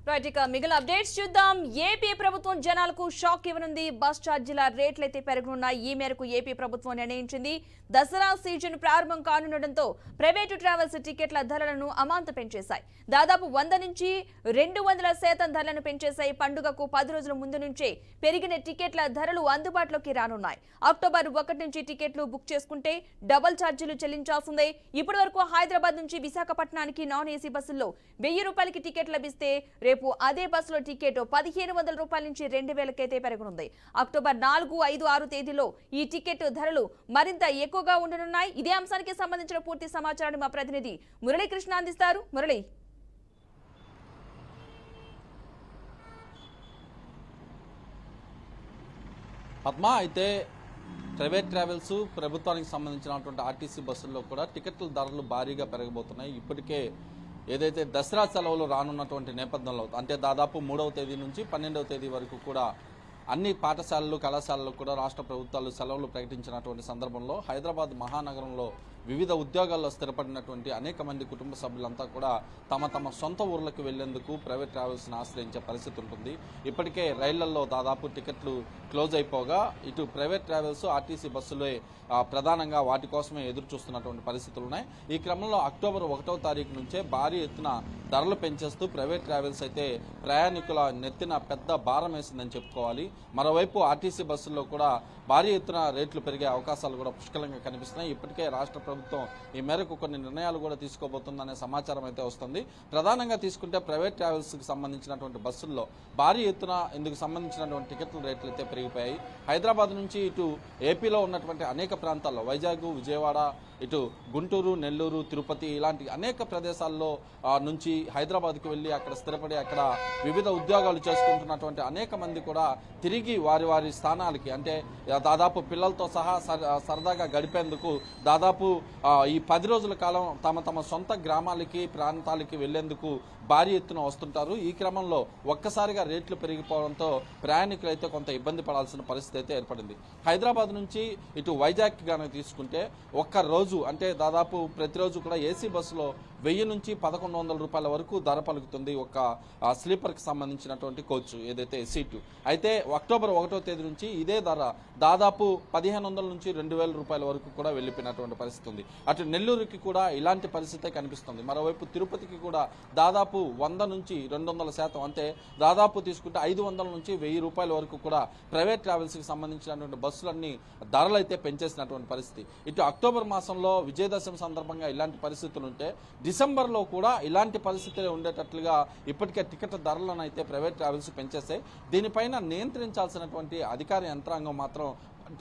Right ఇక మిగిలిన updates చూద్దాం. ఏపీ ప్రభుత్వం జనాలకు షాక్ ఇవ్వనుంది. బస్ ఛార్జీల రేట్లయితే పెరగనున్నాయి. ఈ మేరకు ఏపీ ప్రభుత్వం నిర్ణయించింది. దసరా సీజన్ ప్రారంభం కానుండటంతో ప్రైవేటు ట్రావెల్స్ టికెట్ల ధరలను అమాంతం పెంచేశాయి. దాదాపు 100 నుంచి 200% ధరలను పెంచేశాయి. పండుగకు 10 రోజుల ముందు నుంచే పెరిగిన టికెట్ల ధరలు అందుబాటులోకి రానున్నాయి. అక్టోబర్ 1 నుంచి టికెట్లు బుక్ చేసుకుంటే డబుల్ ఛార్జీలు చెల్లించాల్సిందే. ఇప్పటి వరకు హైదరాబాద్ నుంచి విశాఖపట్నానికి నాన్ ఏసీ బస్సుల్లో 1000 రూపాయలకి టికెట్ లభిస్తే రేపు అదే బస్సులో టికెట్ 1500 రూపాయల నుంచి 2000కైతే పెరగనుంది. అక్టోబర్ 4, 5, 6 తేదీలో ఈ టికెట్ ధరలు మరింత ఎక్కువగా ఉండనున్నాయి. ఇదే అంశానికి సంబంధించిన పూర్తి సమాచారాన్ని మా ప్రతినిధి మురళీకృష్ణ అందిస్తారు. మురళి, పద్మ, అయితే ప్రైవేట్ ట్రావెల్స్ ప్రభుత్వానికి సంబంధించినటువంటి ఆర్టీసీ బస్సుల్లో కూడా టికెట్ల ధరలు భారీగా పెరగబోతున్నాయి. ఇప్పటికే ఏదైతే దసరా సెలవులు రానున్నటువంటి నేపథ్యంలో అంటే దాదాపు 3వ తేదీ నుంచి 12వ తేదీ వరకు కూడా అన్ని పాఠశాలలు కళాశాలలు కూడా రాష్ట్ర ప్రభుత్వాలు సెలవులు ప్రకటించినటువంటి సందర్భంలో హైదరాబాద్ మహానగరంలో వివిధ ఉద్యోగాల్లో స్థిరపడినటువంటి అనేక మంది కుటుంబ సభ్యులంతా కూడా తమ తమ సొంత ఊర్లకు వెళ్లేందుకు ప్రైవేట్ ట్రావెల్స్ని ఆశ్రయించే పరిస్థితి ఉంటుంది. ఇప్పటికే రైళ్లలో దాదాపు టికెట్లు క్లోజ్ అయిపోగా ఇటు ప్రైవేట్ ట్రావెల్స్ ఆర్టీసీ బస్సులే ప్రధానంగా వాటి కోసమే ఎదురు చూస్తున్నటువంటి పరిస్థితులు ఉన్నాయి. ఈ క్రమంలో అక్టోబర్ 1వ తారీఖు నుంచే భారీ ఎత్తున ధరలు పెంచేస్తూ ప్రైవేట్ ట్రావెల్స్ అయితే ప్రయాణికుల నెత్తిన పెద్ద భారం వేసిందని చెప్పుకోవాలి. మరోవైపు ఆర్టీసీ బస్సుల్లో కూడా భారీ ఎత్తున రేట్లు పెరిగే అవకాశాలు కూడా పుష్కలంగా కనిపిస్తున్నాయి. ఇప్పటికే రాష్ట్ర ప్రభుత్వం ఈ మేరకు కొన్ని నిర్ణయాలు కూడా తీసుకోబోతుందనే సమాచారం అయితే వస్తుంది. ప్రధానంగా తీసుకుంటే ప్రైవేట్ ట్రావెల్స్కి సంబంధించినటువంటి బస్సుల్లో భారీ ఎత్తున ఇందుకు సంబంధించినటువంటి టికెట్ల రేట్లు అయితే పెరిగిపోయాయి. హైదరాబాద్ నుంచి ఇటు ఏపీలో ఉన్నటువంటి అనేక ప్రాంతాల్లో వైజాగ్, విజయవాడ, ఇటు గుంటూరు, నెల్లూరు, తిరుపతి ఇలాంటి అనేక ప్రదేశాల్లో నుంచి హైదరాబాద్కు వెళ్ళి అక్కడ స్థిరపడి అక్కడ వివిధ ఉద్యోగాలు చేసుకుంటున్నటువంటి అనేక మంది కూడా తిరిగి వారి వారి స్థానాలకి అంటే దాదాపు పిల్లలతో సహా సరదాగా గడిపేందుకు దాదాపు ఈ 10 రోజుల కాలం తమ తమ సొంత గ్రామాలకి ప్రాంతాలకి వెళ్లేందుకు భారీ ఎత్తున వస్తుంటారు. ఈ క్రమంలో ఒక్కసారిగా రేట్లు పెరిగిపోవడంతో ప్రయాణికులు అయితే కొంత ఇబ్బంది పడాల్సిన పరిస్థితి అయితే ఏర్పడింది. హైదరాబాద్ నుంచి ఇటు వైజాగ్ గానే తీసుకుంటే ఒక్క రోజు అంటే దాదాపు ప్రతిరోజు కూడా ఏసీ బస్సులో 1000 నుంచి 1100 రూపాయల వరకు ధర పలుకుతుంది ఒక స్లీపర్కి సంబంధించినటువంటి కోచ్ ఏదైతే సీటు. అయితే అక్టోబర్ 1వ తేదీ నుంచి ఇదే ధర దాదాపు 1500 నుంచి 2000 రూపాయల వరకు కూడా వెళ్ళిపోయినటువంటి పరిస్థితి ఉంది. అటు నెల్లూరుకి కూడా ఇలాంటి పరిస్థితే కనిపిస్తుంది. మరోవైపు తిరుపతికి కూడా దాదాపు 100 నుంచి 200% అంటే దాదాపు తీసుకుంటే 500 నుంచి 1000 రూపాయల వరకు కూడా ప్రైవేట్ ట్రావెల్స్కి సంబంధించినటువంటి బస్సులన్నీ ధరలు అయితే పెంచేసినటువంటి పరిస్థితి. ఇటు అక్టోబర్ మాసంలో విజయదశమి సందర్భంగా ఇలాంటి పరిస్థితులు ఉంటే డిసెంబర్లో కూడా ఇలాంటి పరిస్థితులు ఉండేటట్లుగా ఇప్పటికే టికెట్ ధరలను అయితే ప్రైవేట్ ట్రావెల్స్ పెంచేస్తాయి. దీనిపైన నియంత్రించాల్సినటువంటి అధికార యంత్రాంగం మాత్రం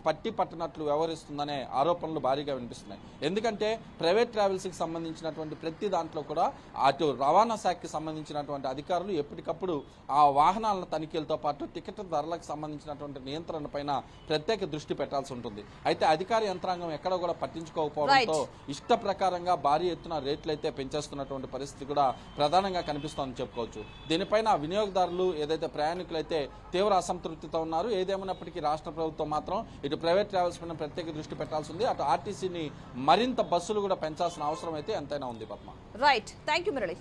పట్టి పట్టినట్లు వ్యవహరిస్తుందనే ఆరోపణలు భారీగా వినిపిస్తున్నాయి. ఎందుకంటే ప్రైవేట్ ట్రావెల్స్కి సంబంధించినటువంటి ప్రతి దాంట్లో కూడా అటు రవాణా శాఖకి సంబంధించినటువంటి అధికారులు ఎప్పటికప్పుడు ఆ వాహనాల తనిఖీలతో పాటు టికెట్ ధరలకు సంబంధించినటువంటి నియంత్రణ పైన ప్రత్యేక దృష్టి పెట్టాల్సి ఉంటుంది. అయితే అధికార యంత్రాంగం ఎక్కడ కూడా పట్టించుకోకపోవడంతో ఇష్ట ప్రకారంగా భారీ ఎత్తున రేట్లు అయితే పెంచేస్తున్నటువంటి పరిస్థితి కూడా ప్రధానంగా కనిపిస్తోందని చెప్పుకోవచ్చు. దీనిపైన వినియోగదారులు ఏదైతే ప్రయాణికులు అయితే తీవ్ర అసంతృప్తితో ఉన్నారు. ఏదేమైనప్పటికీ రాష్ట్ర ప్రభుత్వం మాత్రం ఇటు ప్రైవేట్ ట్రావెల్స్ పైన ప్రత్యేక దృష్టి పెట్టాల్సి ఉంది. అటు ఆర్టీసీని మరింత బస్సులు కూడా పెంచాల్సిన అవసరం అయితే ఎంతైనా ఉంది. Padma, right, thank you Murali.